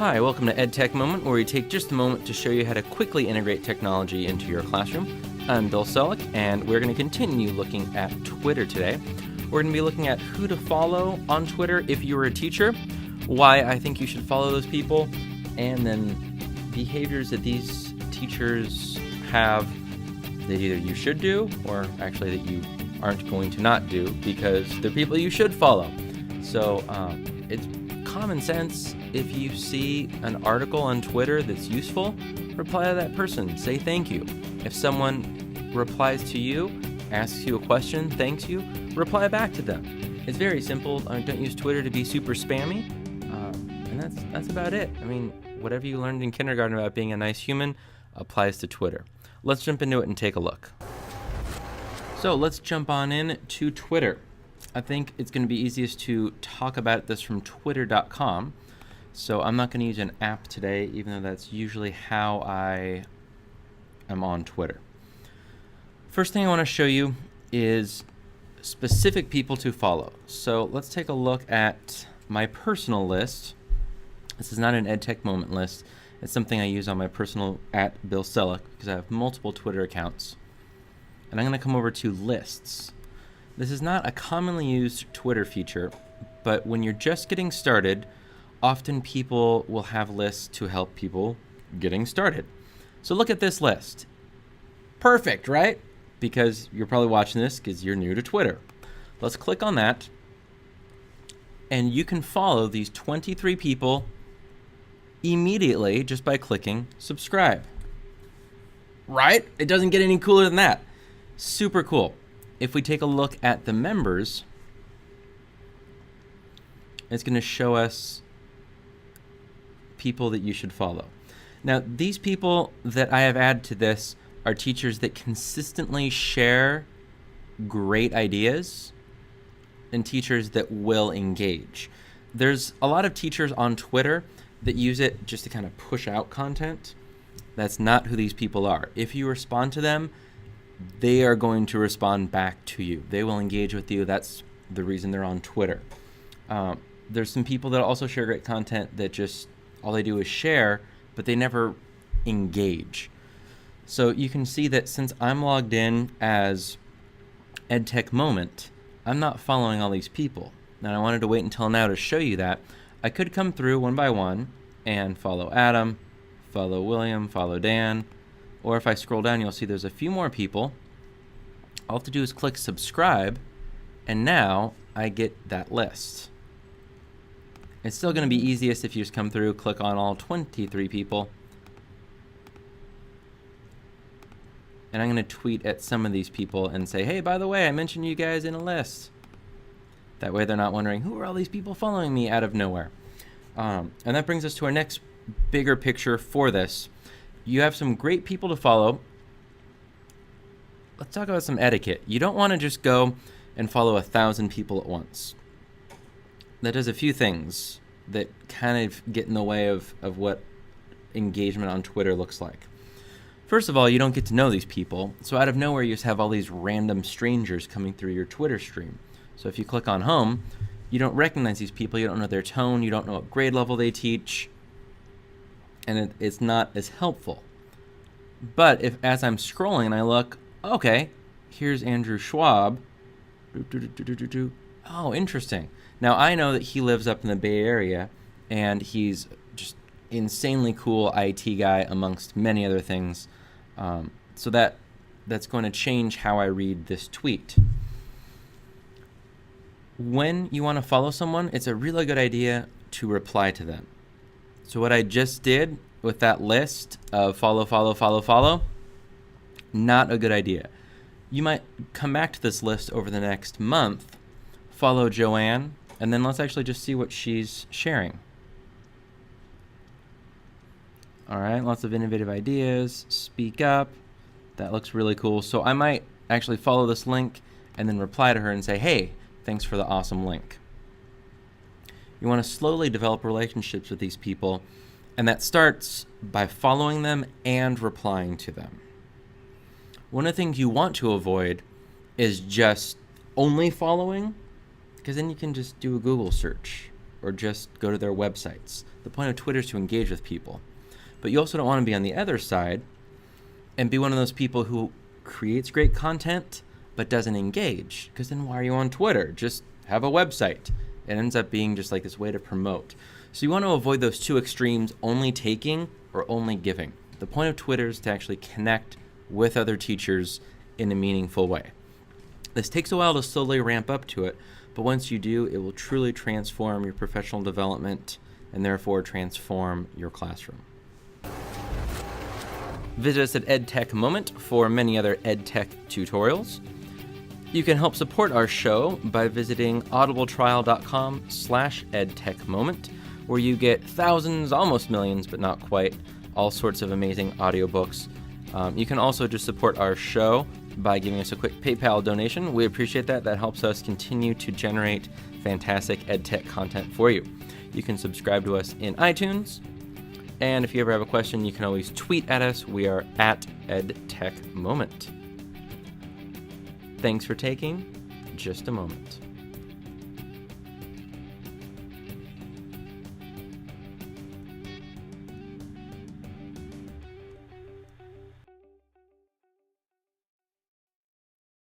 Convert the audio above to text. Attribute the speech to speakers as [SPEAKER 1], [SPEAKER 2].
[SPEAKER 1] Hi, welcome to EdTech Moment, where we take just a moment to show you how to quickly integrate technology into your classroom. I'm Bill Selleck, and we're going to continue looking at Twitter today. We're going to be looking at who to follow on Twitter if you were a teacher, why I think you should follow those people, and then behaviors that these teachers have that either you should do or actually that you aren't going to not do because they're people you should follow. So it's common sense. If you see an article on Twitter that's useful, reply to that person. Say thank you. If someone replies to you, asks you a question, thanks you, reply back to them. It's very simple. Don't use Twitter to be super spammy. And that's about it. I mean, whatever you learned in kindergarten about being a nice human applies to Twitter. Let's jump into it and take a look. So let's jump on in to Twitter. I think it's going to be easiest to talk about this from twitter.com. So I'm not going to use an app today, even though that's usually how I am on Twitter. First thing I want to show you is specific people to follow. So let's take a look at my personal list. This is not an EdTech Moment list. It's something I use on my personal @Bill Selleck because I have multiple Twitter accounts. And I'm going to come over to lists. This is not a commonly used Twitter feature, but when you're just getting started, often people will have lists to help people getting started. So look at this list. Perfect, right? Because you're probably watching this because you're new to Twitter. Let's click on that. And you can follow these 23 people immediately just by clicking subscribe. Right? It doesn't get any cooler than that. Super cool. If we take a look at the members, it's going to show us people that you should follow. Now, these people that I have added to this are teachers that consistently share great ideas and teachers that will engage. There's a lot of teachers on Twitter that use it just to kind of push out content. That's not who these people are. If you respond to them, they are going to respond back to you. They will engage with you. That's the reason they're on Twitter. There's some people that also share great content that just all they do is share, but they never engage. So you can see that since I'm logged in as EdTech Moment, I'm not following all these people. And I wanted to wait until now to show you that. I could come through one by one and follow Adam, follow William, follow Dan, or if I scroll down, you'll see there's a few more people. All I have to do is click subscribe, and now I get that list. It's still going to be easiest if you just come through, click on all 23 people. And I'm going to tweet at some of these people and say, hey, by the way, I mentioned you guys in a list. That way they're not wondering, who are all these people following me out of nowhere? And that brings us to our next bigger picture for this. You have some great people to follow. Let's talk about some etiquette. You don't want to just go and follow 1,000 people at once. That does a few things that kind of get in the way of what engagement on Twitter looks like. First of all, you don't get to know these people. So out of nowhere, you just have all these random strangers coming through your Twitter stream. So if you click on home, you don't recognize these people. You don't know their tone. You don't know what grade level they teach. And it's not as helpful. But if as I'm scrolling and I look, okay, here's Andrew Schwab. Oh, interesting. Now I know that he lives up in the Bay Area, and he's just insanely cool IT guy amongst many other things. So that's going to change how I read this tweet. When you want to follow someone, it's a really good idea to reply to them. So what I just did with that list of follow, not a good idea. You might come back to this list over the next month, follow Joanne, and then let's actually just see what she's sharing. All right, lots of innovative ideas, speak up. That looks really cool. So I might actually follow this link and then reply to her and say, hey, thanks for the awesome link. You want to slowly develop relationships with these people, and that starts by following them and replying to them. One of the things you want to avoid is just only following, because then you can just do a Google search or just go to their websites. The point of Twitter is to engage with people. But you also don't want to be on the other side and be one of those people who creates great content but doesn't engage, because then why are you on Twitter? Just have a website. It ends up being just like this way to promote. So you want to avoid those two extremes, only taking or only giving. The point of Twitter is to actually connect with other teachers in a meaningful way. This takes a while to slowly ramp up to it, but once you do, it will truly transform your professional development and therefore transform your classroom. Visit us at EdTech Moment for many other EdTech tutorials. You can help support our show by visiting audibletrial.com/edtechmoment, where you get thousands, almost millions, but not quite, all sorts of amazing audiobooks. You can also just support our show by giving us a quick PayPal donation. We appreciate that. That helps us continue to generate fantastic EdTech content for you. You can subscribe to us in iTunes. And if you ever have a question, you can always tweet at us. We are at EdTech Moment. Thanks for taking just a moment.